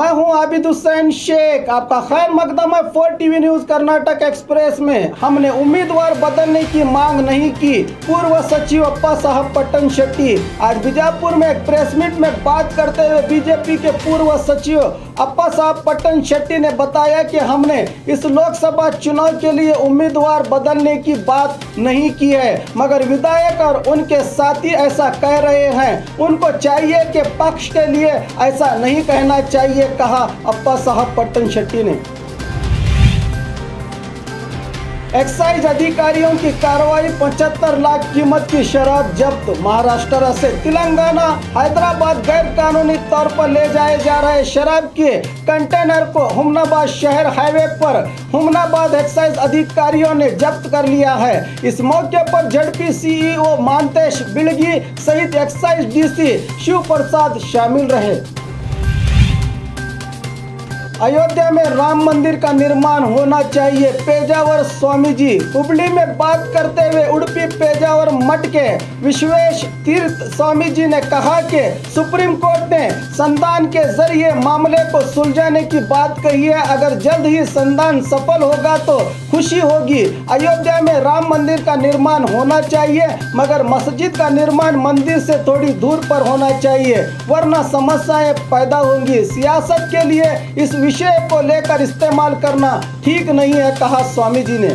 मैं हूं आबिद हुसैन शेख। आपका खैर मकदम है 4 टीवी न्यूज कर्नाटक एक्सप्रेस में। हमने उम्मीदवार बदलने की मांग नहीं की। पूर्व सचिव अप्पा साहब पट्टन शेट्टी आज बीजापुर में एक प्रेस मीट में बात करते हुए बीजेपी के पूर्व सचिव अप्पा साहब पट्टन शेट्टी ने बताया कि हमने इस लोकसभा चुनाव के लिए उम्मीदवार बदलने की बात नहीं की है, मगर विधायक और उनके साथी ऐसा कह रहे हैं। उनको चाहिए कि पक्ष के लिए ऐसा नहीं कहना चाहिए, कहा अप्पा साहब पट्टन शेट्टी ने। एक्साइज अधिकारियों की कार्रवाई, 75 लाख कीमत की शराब जब्त। महाराष्ट्र से तेलंगाना हैदराबाद गैर कानूनी तौर पर ले जाए जा रहे शराब के कंटेनर को हुमनाबाद शहर हाईवे पर हुमनाबाद एक्साइज अधिकारियों ने जब्त कर लिया है। इस मौके पर जेडपी सीईओ मानतेश बिड़गी सहित एक्साइज डीसी शिव प्रसाद शामिल रहे। अयोध्या में राम मंदिर का निर्माण होना चाहिए, पेजावर स्वामी जी। हुबली में बात करते हुए उडुपी पेजावर मठ के विश्वेश तीर्थ स्वामी जी ने कहा कि सुप्रीम कोर्ट ने संधान के जरिए मामले को सुलझाने की बात कही है। अगर जल्द ही संधान सफल होगा तो खुशी होगी। अयोध्या में राम मंदिर का निर्माण होना चाहिए, मगर मस्जिद का निर्माण मंदिर से थोड़ी दूर पर होना चाहिए, वरना समस्याएं पैदा होंगी। सियासत के लिए इस विषय को लेकर इस्तेमाल करना ठीक नहीं है, कहा स्वामी जी ने।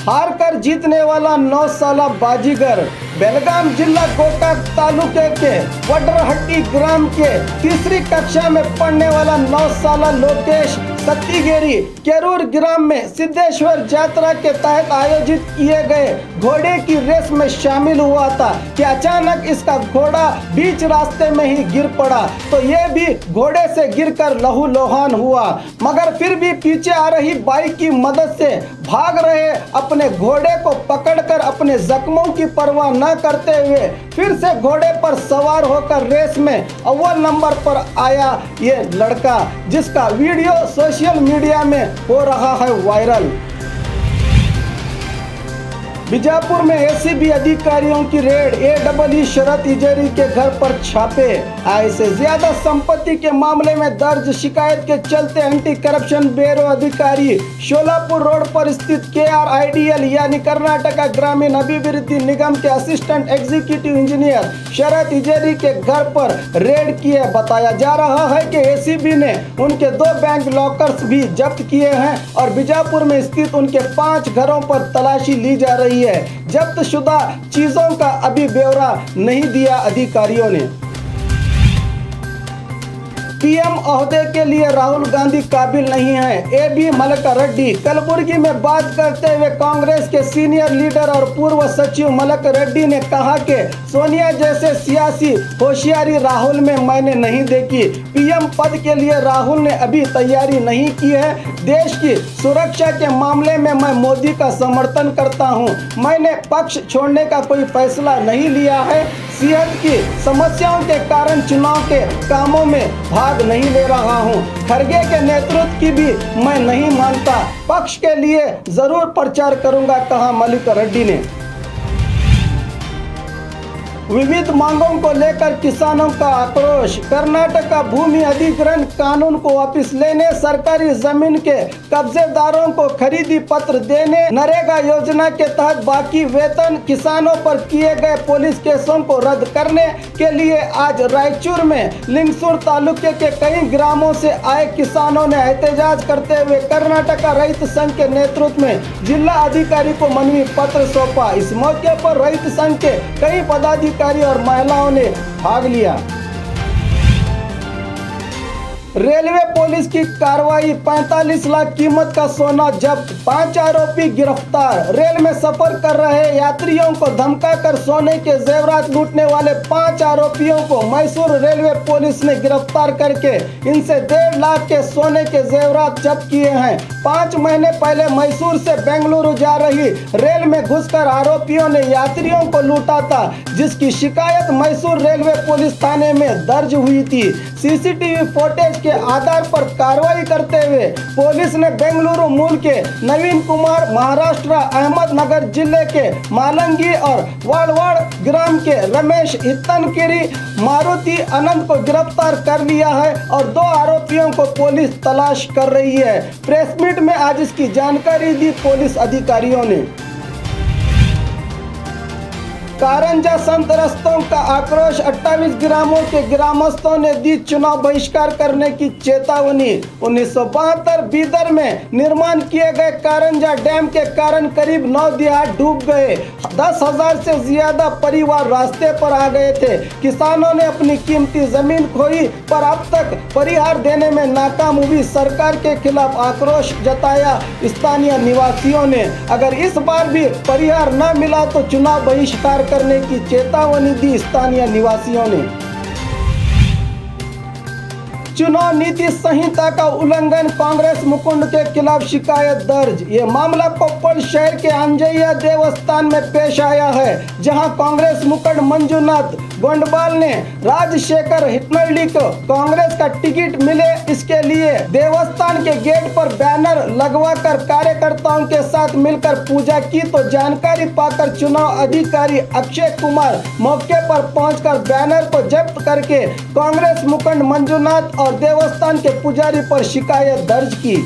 हार कर जीतने वाला 9 साला बाजीगर। बेलगाम जिला गोकाक तालुके के वडरहट्टी ग्राम के तीसरी कक्षा में पढ़ने वाला 9 साला लोकेश सत्तीगेरी केरूर ग्राम में सिद्धेश्वर यात्रा के तहत आयोजित किए गए घोड़े की रेस में शामिल हुआ था कि अचानक इसका घोड़ा बीच रास्ते में ही गिर पड़ा, तो ये भी घोड़े से गिरकर लहूलुहान हुआ, मगर फिर भी पीछे आ रही बाइक की मदद से भाग रहे अपने घोड़े को पकड़कर अपने जख्मों की परवाह न करते हुए फिर से घोड़े पर सवार होकर रेस में अव्वल नंबर पर आया ये लड़का, जिसका वीडियो सोशल मीडिया में हो रहा है वायरल। बीजापुर में एसीबी अधिकारियों की रेड, एडब्ल्यू शरद इजरी के घर पर छापे। आय से ज्यादा संपत्ति के मामले में दर्ज शिकायत के चलते एंटी करप्शन ब्यूरो अधिकारी शोलापुर रोड पर स्थित KRIDL यानी कर्नाटका ग्रामीण अभिवृद्धि निगम के असिस्टेंट एग्जीक्यूटिव इंजीनियर शरद इजरी के घर पर रेड किए। बताया जा रहा है कि एसीबी ने उनके 2 बैंक लॉकर्स भी जब्त किए हैं और बीजापुर में स्थित उनके 5 घरों पर तलाशी ली जा रही है। जब्त शुदा चीजों का अभी ब्यौरा नहीं दिया अधिकारियों ने। पीएम ओहदे के लिए राहुल गांधी काबिल नहीं है, AB मलका रेड्डी। कलबुर्गी में बात करते हुए कांग्रेस के सीनियर लीडर और पूर्व सचिव मलका रेड्डी ने कहा कि सोनिया जैसे सियासी होशियारी राहुल में मैंने नहीं देखी। पीएम पद के लिए राहुल ने अभी तैयारी नहीं की है। देश की सुरक्षा के मामले में मैं मोदी का समर्थन करता हूं। मैंने पक्ष छोड़ने का कोई फैसला नहीं लिया है। सेहत की समस्याओं के कारण चुनाव के कामों में भाग नहीं ले रहा हूं। खड़गे के नेतृत्व की भी मैं नहीं मानता। पक्ष के लिए जरूर प्रचार करूंगा, कहा मल्लिका रेड्डी ने। विविध मांगों को लेकर किसानों का आक्रोश। कर्नाटक का भूमि अधिग्रहण कानून को वापस लेने, सरकारी जमीन के कब्जेदारों को खरीदी पत्र देने, नरेगा योजना के तहत बाकी वेतन, किसानों पर किए गए पुलिस केसों को रद्द करने के लिए आज रायचूर में लिंगसूर तालुके के कई ग्रामों से आए किसानों ने एहतजाज करते हुए कर्नाटक रैत संघ के नेतृत्व में जिला अधिकारी को मनवी पत्र सौंपा। इस मौके पर रैत संघ के कई पदाधिकारी और महिलाओं ने भाग लिया। रेलवे पुलिस की कार्रवाई, 45 लाख कीमत का सोना जब्त, 5 आरोपी गिरफ्तार। रेल में सफर कर रहे यात्रियों को धमकाकर सोने के जेवरात लूटने वाले 5 आरोपियों को मैसूर रेलवे पुलिस ने गिरफ्तार करके इनसे 1.5 लाख के सोने के जेवरात जब्त किए हैं। 5 महीने पहले मैसूर से बेंगलुरु जा रही रेल में घुसकर आरोपियों ने यात्रियों को लूटा था, जिसकी शिकायत मैसूर रेलवे पुलिस थाने में दर्ज हुई थी। सीसीटीवी फुटेज के आधार पर कार्रवाई करते हुए पुलिस ने बेंगलुरु मूल के नवीन कुमार, महाराष्ट्र अहमदनगर जिले के मालंगी और वाड़वाड़ ग्राम के रमेश हित्तनगिरी, मारुति अनंत को गिरफ्तार कर लिया है और 2 आरोपियों को पुलिस तलाश कर रही है। प्रेस मीट में आज इसकी जानकारी दी पुलिस अधिकारियों ने। कारंजा संतरस्तों का आक्रोश, 28 ग्रामों के ग्रामस्थों ने दी चुनाव बहिष्कार करने की चेतावनी। 1972 बीदर में निर्माण किए गए कारंजा डैम के कारण करीब 9 देहात डूब गए। 10,000 से ज्यादा परिवार रास्ते पर आ गए थे। किसानों ने अपनी कीमती जमीन खोई पर अब तक परिहार देने में नाकाम हुई सरकार के खिलाफ आक्रोश जताया स्थानीय निवासियों ने। अगर इस बार भी परिहार न मिला तो चुनाव बहिष्कार करने की चेतावनी दी स्थानीय निवासियों ने। चुनाव नीति संहिता का उल्लंघन, कांग्रेस मुकुंद के खिलाफ शिकायत दर्ज। ये मामला कोप्पल शहर के अंजैया देवस्थान में पेश आया है, जहां कांग्रेस मुकुंद मंजुनाथ गोंडवाल ने राजशेखर हित्तनगिरी को कांग्रेस का टिकट मिले इसके लिए देवस्थान के गेट पर बैनर लगवाकर कार्यकर्ताओं के साथ मिलकर पूजा की, तो जानकारी पाकर चुनाव अधिकारी अक्षय कुमार मौके पर पहुंचकर बैनर को जब्त करके कांग्रेस मुकुंद मंजुनाथ और देवस्थान के पुजारी पर शिकायत दर्ज की।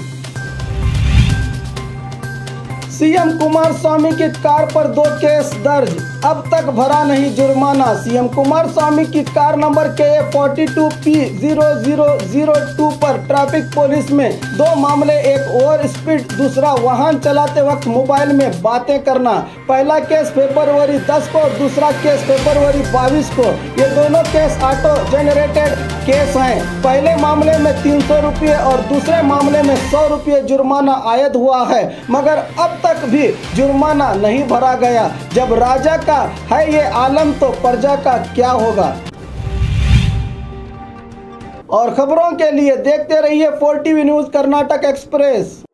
सीएम कुमार स्वामी की कार पर 2 केस दर्ज, अब तक भरा नहीं जुर्माना। सीएम कुमार स्वामी की कार नंबर KA42P0002 पर ट्रैफिक पुलिस में 2 मामले, एक ओवर स्पीड, दूसरा वाहन चलाते वक्त मोबाइल में बातें करना। पहला केस फरवरी 10 को, दूसरा केस फरवरी 22 को। ये दोनों केस ऑटो जनरेटेड केस हैं। पहले मामले में 300 रुपये और दूसरे मामले में 100 रुपये जुर्माना आयद हुआ है, मगर अब तक भी जुर्माना नहीं भरा गया। जब राजा का है ये आलम तो प्रजा का क्या होगा। और खबरों के लिए देखते रहिए 4TV न्यूज़ कर्नाटक एक्सप्रेस।